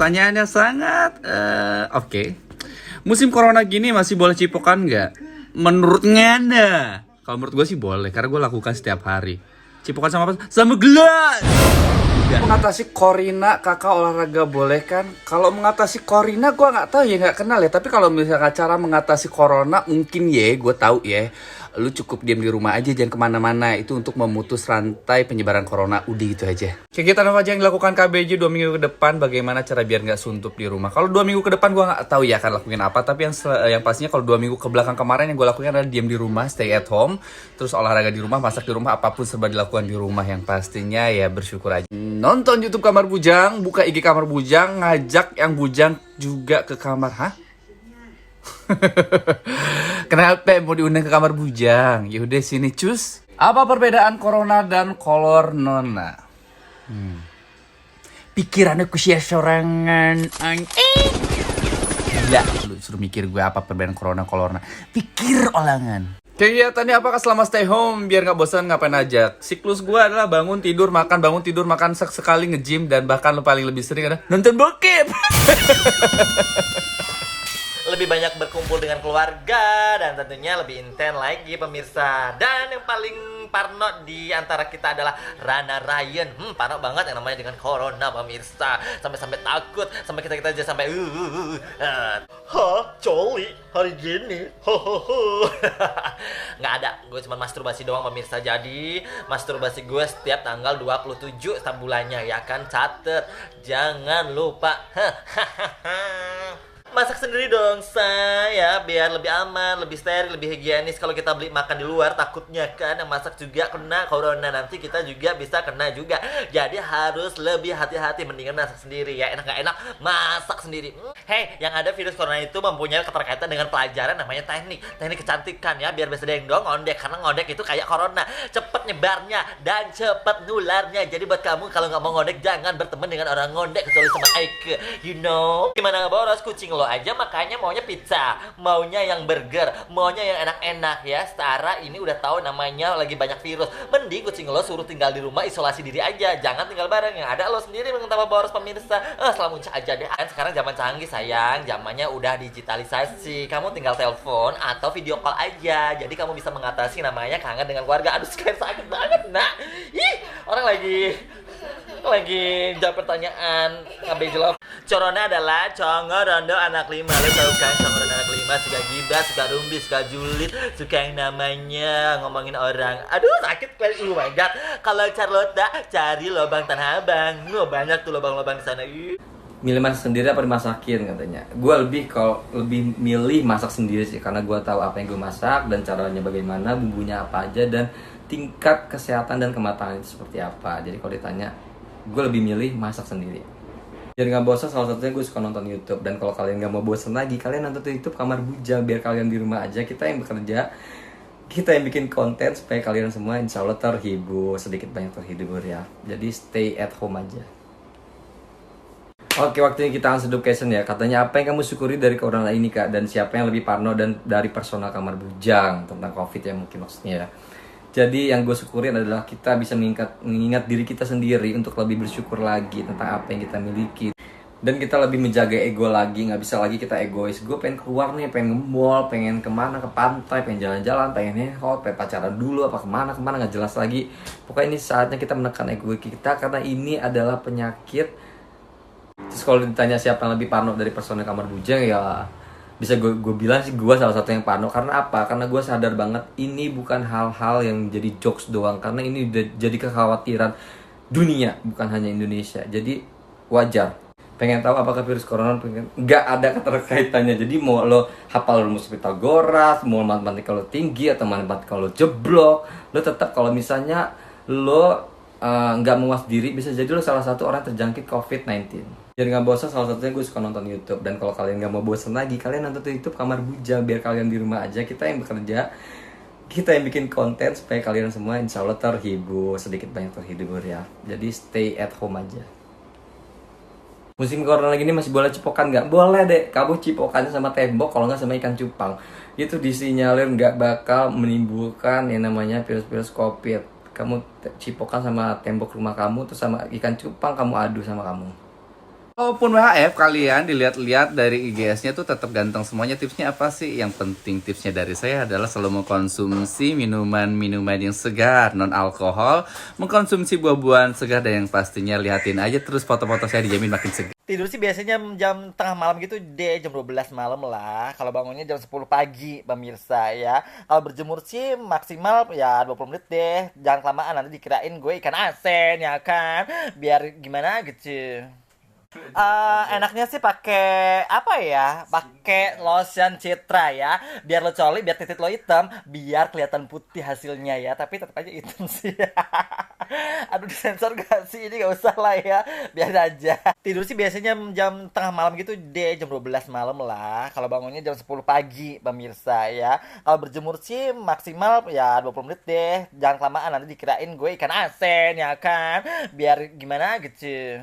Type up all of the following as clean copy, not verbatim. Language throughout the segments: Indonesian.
Pertanyaannya sangat oke. Musim corona gini masih boleh cipokan nggak? Menurut Ngana? Kalau menurut gue sih boleh, karena gue lakukan setiap hari. Cipokan sama apa? Sama gelas! Mengatasi Corina, kakak olahraga boleh kan? Kalau mengatasi Corina gue nggak tahu ya, nggak kenal ya. Tapi kalau misalnya cara mengatasi corona mungkin ya, gue tahu ya. Lu cukup diam di rumah aja, jangan kemana-mana. Itu untuk memutus rantai penyebaran corona. Udah gitu aja. Kegiatan apa aja yang dilakukan KBJ 2 minggu ke depan? Bagaimana cara biar nggak suntuk di rumah? Kalau 2 minggu ke depan gue nggak tahu ya akan lakuin apa. Tapi yang pastinya kalau 2 minggu ke belakang kemarin yang gue lakukan adalah diam di rumah, stay at home. Terus olahraga di rumah, masak di rumah, apapun serba dilakukan di rumah. Yang pastinya ya bersyukur aja. Nonton YouTube Kamar Bujang, buka IG Kamar Bujang, ngajak yang bujang juga ke kamar. Hah? Kenapa mau diundang ke kamar bujang? Yaudah sini cus. Apa perbedaan corona dan kolor nona? Pikirannya kusia sorangan. Gila, lu suruh mikir gue apa perbedaan corona kolorna. Pikir olangan. Kegiatannya apakah selama stay home biar nggak bosan ngapain aja? Siklus gue adalah bangun tidur makan sekali nge-gym dan bahkan paling lebih sering adalah nonton bokep. Lebih banyak berkumpul dengan keluarga dan tentunya lebih intens lagi pemirsa. Dan yang paling parno di antara kita adalah Rana Ryan. Parno banget yang namanya dengan corona pemirsa. Sampai takut, sampai kita aja sampai Hah, coli hari gini. Nggak ada, gue cuma masturbasi doang pemirsa. Jadi masturbasi gue setiap tanggal 27 setiap bulannya ya kan, catet. Jangan lupa. Masak sendiri dong saya, biar lebih aman, lebih steril, lebih higienis. Kalau kita beli makan di luar takutnya kan yang masak juga kena corona, nanti kita juga bisa kena juga. Jadi harus lebih hati-hati, mendingan masak sendiri ya. Enak gak enak masak sendiri. Hey, yang ada virus corona itu mempunyai keterkaitan dengan pelajaran namanya teknik kecantikan ya, biar bisa dengdong ngondek, karena ngondek itu kayak corona, cepet nyebarnya dan cepet nularnya. Jadi buat kamu kalau nggak mau ngondek jangan berteman dengan orang ngondek kecuali sama Aike, you know. Gimana boros, kucing lo aja makanya maunya pizza, maunya yang burger, maunya yang enak-enak ya. Setara ini udah tahu namanya lagi banyak virus, mending kucing lo suruh tinggal di rumah, isolasi diri aja, jangan tinggal bareng. Yang ada lo sendiri menambah boros pemirsa. Selalu aja deh. Kan sekarang zaman canggih sayang, zamannya udah digitalisasi, kamu tinggal telepon atau video call aja, jadi kamu bisa mengatasi namanya kangen dengan keluarga. Aduh sekarang sakit banget nak. Ih, orang lagi jawab pertanyaan KBJ Love. Corona adalah congo rondo anak lima. Lo tau kan congo rondo anak lima? Suka gibah, suka rumbi, suka julid, suka yang namanya ngomongin orang. Aduh sakit kali. Oh my god. Kalau Carlota cari lubang tanah abang. Banyak tuh lubang-lubang di sana. Milih masak sendiri apa dimasakin katanya. Gue lebih milih masak sendiri sih, karena gue tahu apa yang gue masak dan caranya bagaimana, bumbunya apa aja, dan tingkat kesehatan dan kematangan itu seperti apa. Jadi kalau ditanya, gue lebih milih masak sendiri. Biar nggak bosan, salah satunya gue suka nonton YouTube. Dan kalau kalian nggak mau bosan lagi, kalian nonton YouTube Kamar Bujang. Biar kalian di rumah aja, kita yang bekerja, kita yang bikin konten supaya kalian semua insya Allah terhibur, sedikit banyak terhibur ya. Jadi stay at home aja. Oke, waktunya kita answer question ya. Katanya apa yang kamu syukuri dari corona ini kak? Dan siapa yang lebih parno dan dari personal Kamar Bujang tentang covid ya mungkin maksudnya ya. Jadi yang gue syukurin adalah kita bisa mengingat diri kita sendiri untuk lebih bersyukur lagi tentang apa yang kita miliki. Dan kita lebih menjaga ego lagi, nggak bisa lagi kita egois. Gue pengen keluar nih, pengen nge-mall, pengen kemana, ke pantai, pengen jalan-jalan, pengen hangout, pengen pacaran dulu, apa kemana, nggak jelas lagi. Pokoknya ini saatnya kita menekan ego kita, karena ini adalah penyakit. Terus kalau ditanya siapa yang lebih parno dari personel Kamar Bujang ya bisa gue bilang sih gue salah satu yang parno. Karena apa? Karena gue sadar banget ini bukan hal-hal yang jadi jokes doang, karena ini udah jadi kekhawatiran dunia, bukan hanya Indonesia. Jadi wajar pengen tahu apakah virus corona, nggak ada keterkaitannya. Jadi mau lo hafal rumus Pythagoras, mau matematika lo tinggi atau matematika lo jeblok, lo tetap kalau misalnya lo nggak memuas diri, bisa jadi lo salah satu orang terjangkit COVID-19. Jadi nggak bosan, salah satunya gue suka nonton YouTube. Dan kalau kalian nggak mau bosan lagi, kalian nonton YouTube Kamar Bujang. Biar kalian di rumah aja, kita yang bekerja, kita yang bikin konten supaya kalian semua insya Allah terhibur, sedikit banyak terhibur ya. Jadi stay at home aja. Musim corona gini masih boleh cipokan nggak? Boleh deh, kamu cipokannya sama tembok, kalau nggak sama ikan cupang. Itu disinyalir nggak bakal menimbulkan yang namanya virus-virus COVID. Kamu cipokan sama tembok rumah kamu, terus sama ikan cupang kamu adu sama kamu. Walaupun WHF kalian dilihat-lihat dari IGS-nya tuh tetap ganteng semuanya. Tipsnya apa sih? Yang penting tipsnya dari saya adalah selalu mengkonsumsi minuman-minuman yang segar, non alkohol, mengkonsumsi buah-buahan segar, dan yang pastinya liatin aja terus foto-foto saya dijamin makin segar. Tidur sih biasanya jam tengah malam gitu deh, jam 12 malam lah. Kalau bangunnya jam 10 pagi, pemirsa ya. Kalau berjemur sih maksimal ya 20 menit deh. Jangan kelamaan, nanti dikirain gue ikan asin ya kan. Biar gimana gitu. Enaknya sih pakai apa ya? Pakai lotion Citra ya. Biar lo coli, biar titik lo hitam, biar kelihatan putih hasilnya ya. Tapi tetap aja hitam sih. Aduh, disensor gak sih? Ini gak usah lah ya. Biar aja. Tidur sih biasanya jam tengah malam gitu deh, jam 12 malam lah. Kalau bangunnya jam 10 pagi, pemirsa ya. Kalau berjemur sih maksimal ya 20 menit deh. Jangan kelamaan, nanti dikirain gue ikan asin ya kan. Biar gimana gitu.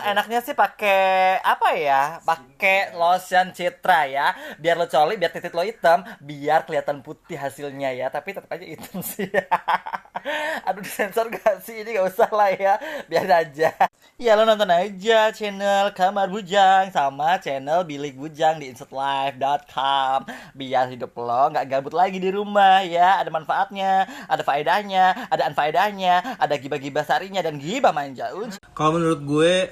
Enaknya sih pakai apa ya? Pakai lotion Citra ya. Biar lo coli, biar titik lo hitam, biar kelihatan putih hasilnya ya. Tapi tetap aja hitam sih. Aduh, disensor gak sih? Ini gak usah lah ya. Biar aja. Ya lo nonton aja channel Kamar Bujang sama channel Bilik Bujang di insertlife.com. Biar hidup lo gak gabut lagi di rumah ya. Ada manfaatnya, ada faedahnya, ada anfaedahnya, ada gibah-gibah sarinya dan gibah manja. Kalau menurut gue,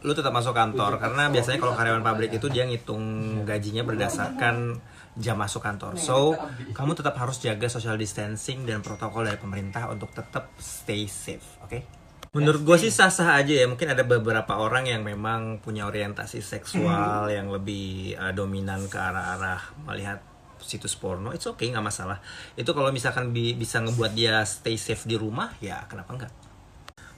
lu tetap masuk kantor karena biasanya kalau karyawan pabrik itu dia ngitung gajinya berdasarkan jam masuk kantor. So, kamu tetap harus jaga social distancing dan protokol dari pemerintah untuk tetap stay safe, oke? Menurut gue sih sah-sah aja ya. Mungkin ada beberapa orang yang memang punya orientasi seksual yang lebih dominan ke arah-arah melihat situs porno. It's okay, nggak masalah. Itu kalau misalkan bisa ngebuat dia stay safe di rumah, ya kenapa enggak?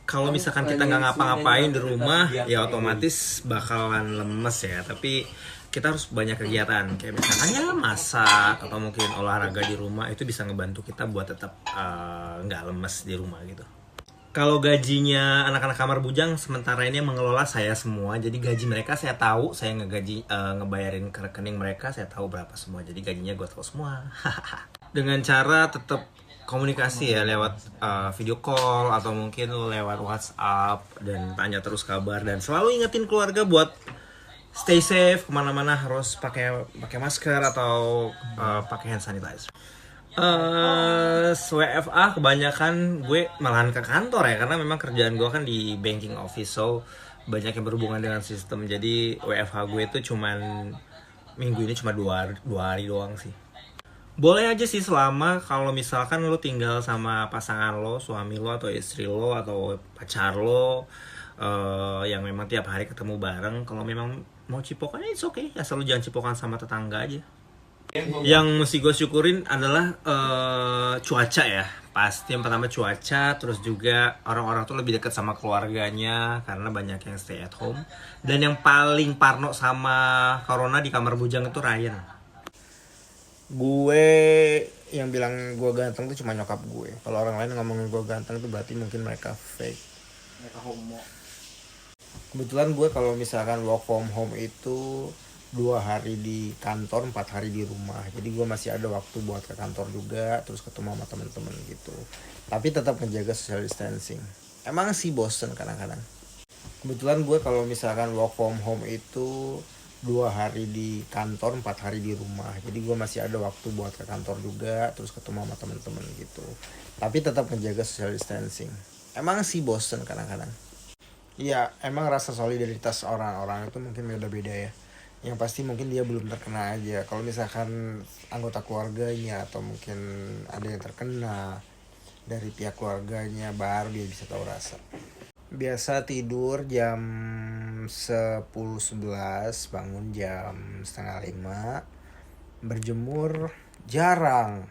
Kalau misalkan kita nggak ngapa-ngapain di rumah, ya otomatis bakalan lemes ya. Tapi kita harus banyak kegiatan, kayak misalkan ya masak atau mungkin olahraga di rumah, itu bisa ngebantu kita buat tetap nggak lemes di rumah gitu. Kalau gajinya anak-anak kamar bujang sementara ini yang mengelola saya semua, jadi gaji mereka saya tahu, saya ngebayarin ke rekening mereka, saya tahu berapa semua, jadi gajinya gue tahu semua. Dengan cara tetap komunikasi ya lewat video call atau mungkin lewat WhatsApp dan tanya terus kabar dan selalu ingetin keluarga buat stay safe, kemana-mana harus pakai masker atau pakai hand sanitizer. WFA kebanyakan gue malahan ke kantor ya karena memang kerjaan gue kan di banking office, so banyak yang berhubungan dengan sistem. Jadi WFH gue itu cuman minggu ini cuma dua hari doang sih. Boleh aja sih selama kalau misalkan lo tinggal sama pasangan lo, suami lo atau istri lo atau pacar lo yang memang tiap hari ketemu bareng. Kalau memang mau cipokan, it's okay, asal lo jangan cipokan sama tetangga aja. Yang mesti gue syukurin adalah cuaca ya. Pasti yang pertama cuaca, terus juga orang-orang tuh lebih dekat sama keluarganya karena banyak yang stay at home. Dan yang paling parno sama corona di kamar bujang itu Ryan. Gue yang bilang gue ganteng tuh cuma nyokap gue. Kalau orang lain ngomongin gue ganteng tuh berarti mungkin mereka fake. Mereka homo. Kebetulan gue kalau misalkan work from home itu 2 hari di kantor, 4 hari di rumah. Jadi gue masih ada waktu buat ke kantor juga, terus ketemu sama temen-temen gitu. Tapi tetap menjaga social distancing. Emang sih bosen kadang-kadang. Kebetulan gue kalau misalkan work from home itu 2 hari di kantor, 4 hari di rumah. Jadi gue masih ada waktu buat ke kantor juga, terus ketemu sama temen-temen gitu. Tapi tetap menjaga social distancing. Emang sih bosen kadang-kadang. Iya, emang rasa solidaritas orang-orang itu mungkin beda-beda ya. Yang pasti mungkin dia belum terkena aja. Kalau misalkan anggota keluarganya atau mungkin ada yang terkena dari pihak keluarganya, baru dia bisa tahu rasa. Biasa tidur jam 10-11, bangun jam 4:30. Berjemur jarang.